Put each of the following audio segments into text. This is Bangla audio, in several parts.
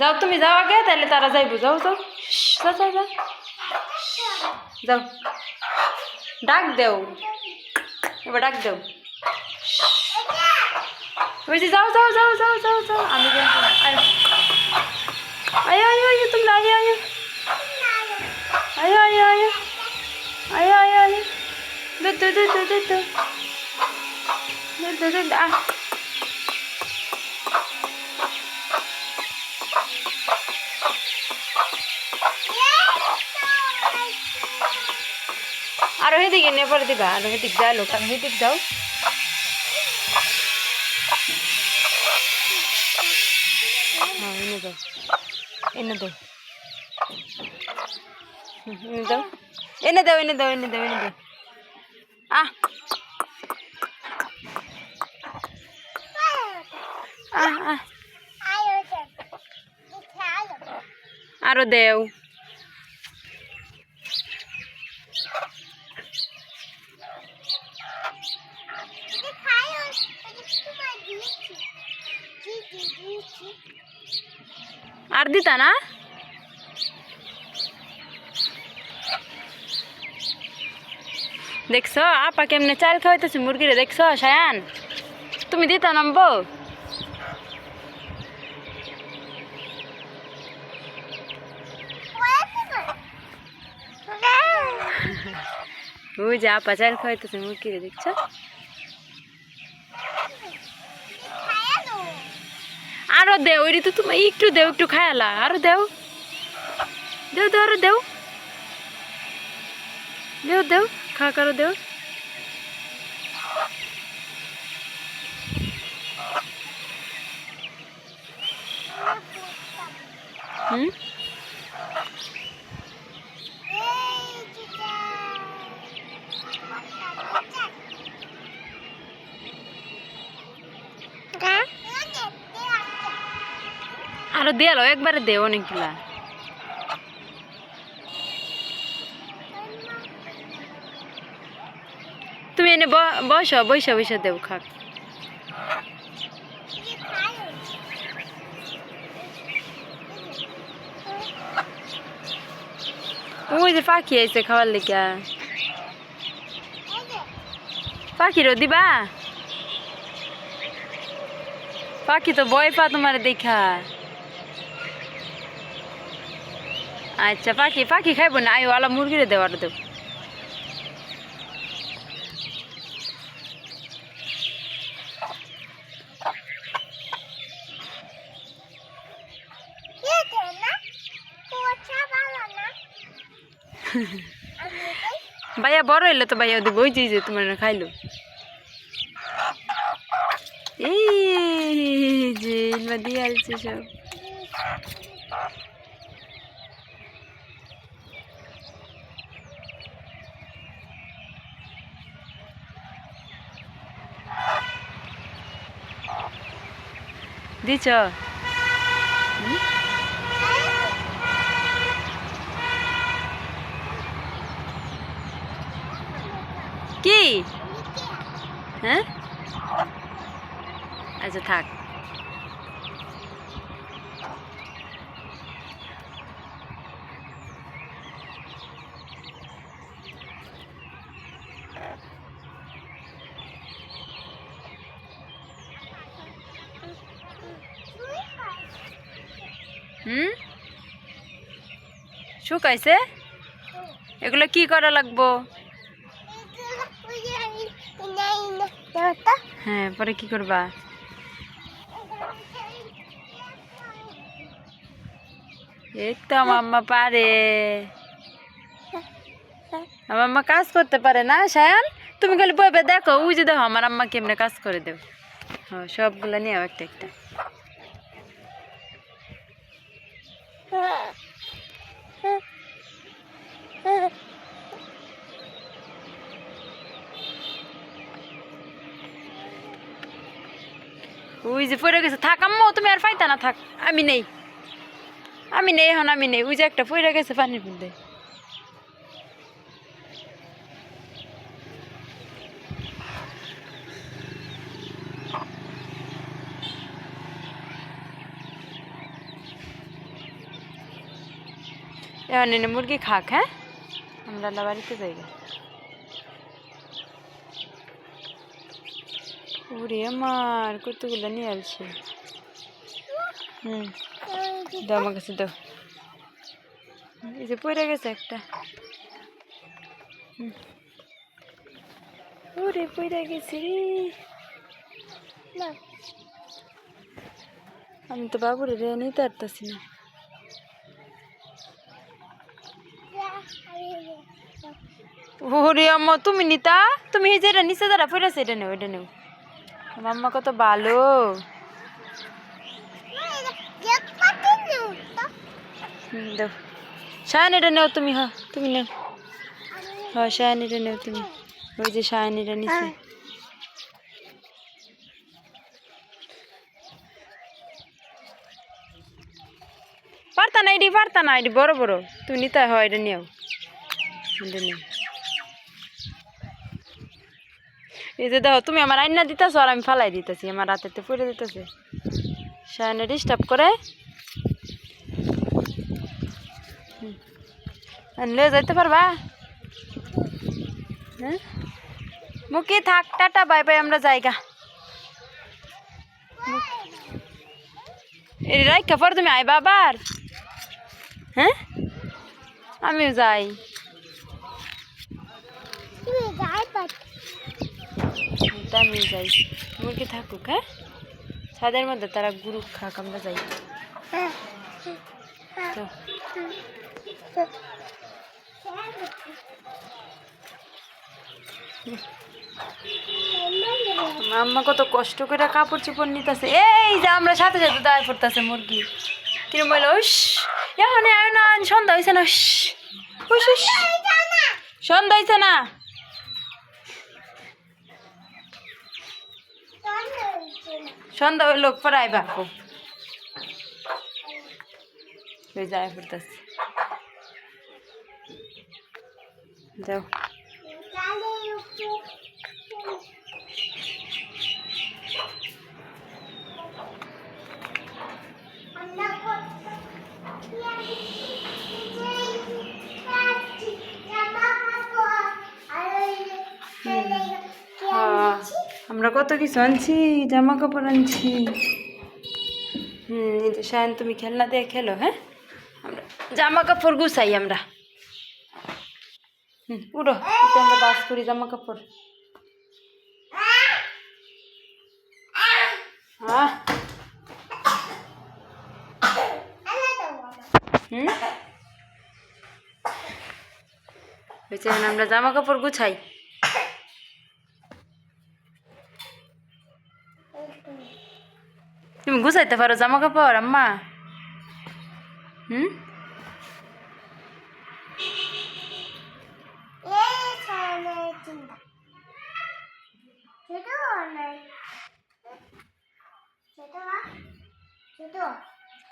যাও তুমি যাও আগে, তাহলে তারা যাইব। যাও যাও যাও যাও যাও যাও, ডাক দেও, এবার ডাক দেও। ওই যে যাও যাও যাও যাও যাও যাও, আমি আয় আয় আয় তুমি আয় আয় আয় আয় আয় আয় আয় আয় দে দে দে দে দে দে দে দে আ আর হেদিকে নিয়ে পরে দিবা, আর হেদিক যাও, লোকটা হেদিক যাও। হ্যাঁ এনে দাও, এনে দাও, এনে দাও, এনে দাও, এনে দাও, এনে দাও, এনে দাও। আহ আহ আহ আরো দেও। আর দিতা না? দেখছো আপা কেমনে চাল খাওয়াইতেছে মুরগিরে, দেখছো সায়ান? তুমি দিতা নামবো? ওই যে আপা চাল খাওয়াইতেছে মুরগিরে, দেখছো? আরো দেও, ওই তো তুমি একটু দেও, একটু খায়ালা, আরো দেও, দেও দেও, আরো দেও, দেও দেও, খা কারো দেও। হুম আরো দেয়ালো, একবারে দেও অনেকগুলা। তুমি এনে বসো, বৈশা বৈশা দেও, খাক। ওই যে পাখি আইছে খাওয়ার লিগা, পাখিরও দিবা? পাখি তো ভয় পা তোমার দেখা। আচ্ছা পাখি পাখি খাইব না, আয়ো আলা মুরগিরে দেও, আরো দেও। ভাইয়া বড় হইলে তো ভাইয়া দিব, ওই যে তোমার খাইলো। এই যে দিয়ে আসছে সব। দিছ কি? হ্যাঁ আচ্ছা থাক। হুম শুকাইছে, এগুলো কি করা লাগবো? হ্যাঁ পরে কি করবা? এই তো আমার আম্মা পারে, আমার আম্মা কাজ করতে পারে না সায়ান। তুমি খালি বইবে দেখো, ওই যে দেখো আমার আম্মা কেমনে কাজ করে দেব। হ্যাঁ সবগুলা নিয়ে একটা একটা। ওই যে পড়ে গেছে, থাক আম্মু তুমি আর পাইতা না, থাক আমি নেই, আমি নেই এখন, আমি নেই। ওই যে একটা পড়ে গেছে পানির মধ্যে। এখন এনে মুরগি খাক, হ্যাঁ আমরা আল্লাহ বাড়িতে যাই। ওরে আমার কতগুলো নিয়ে আসছে। দাও আমার কাছে দাও। এই যে পড়ে গেছে একটা। ওরে পড়ে গেছে রে। আমি তো বাবুরে রে নিতে পারতেছি না। ওরে আম্মা তুমি নিতা, তুমি এই যেটা নিচে যারা পড়েছে এটা নেও, এটা নেও। মাম্মা কত ভালো। দাও শায়ন, এটা নেও তুমি। হ্যাঁ তুমি নেও। হ্যাঁ শায়ন এটা নেও তুমি। ওই যে শায়ন এটা নিচে। পারতা না এটি, পারতা না এটি বড় বড়। তুমি নিতে হয় এটা নিও, এটা নেও। এই যে দেখো তুমি আমার আইনা দিতেছো আর আমি ফালাই দিতেছি, আমার রাতেতে পড়ে দিতেছে। শায়নে ডিস্টার্ব করে। আনলে যাইতে পারবা? হ্যাঁ মুখে থাক, টাটা বাই বাই, আমরা যাইগা। এই রাইখা পর তুমি আইবা আবার। হ্যাঁ আমিও যাই। আমিও যাই, মুরগি থাকুক। হ্যাঁ ছাদের মধ্যে তারা গুরু খাক, আমরা যাই। তো আম্মা কত কষ্ট করে কাপড় চোপড় নিতেছে। এই যে আমরা সাথে সাথে দাঁড়ায় পড়তেছে মুরগি। কিরম বললো উস এখন না, সন্ধ্যা হয়েছে না। সন্ধ্যা হয়েছে না। সন্ধ্যা ওই লোক পড়াই বাকো যায় পড়তেছে। যাও আমরা কত কিছু আনছি, জামা কাপড় আনছি। এই যে শায়ন তুমি খেলনা দিয়ে খেলো। হ্যাঁ আমরা জামা কাপড় গুছাই আমরা। উড়ো আমরা বাস করি জামা কাপড়। আমরা জামা কাপড় গুছাই। তুমি গুছাইতে পারো জামা কাপড় আম্মা?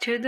ছোট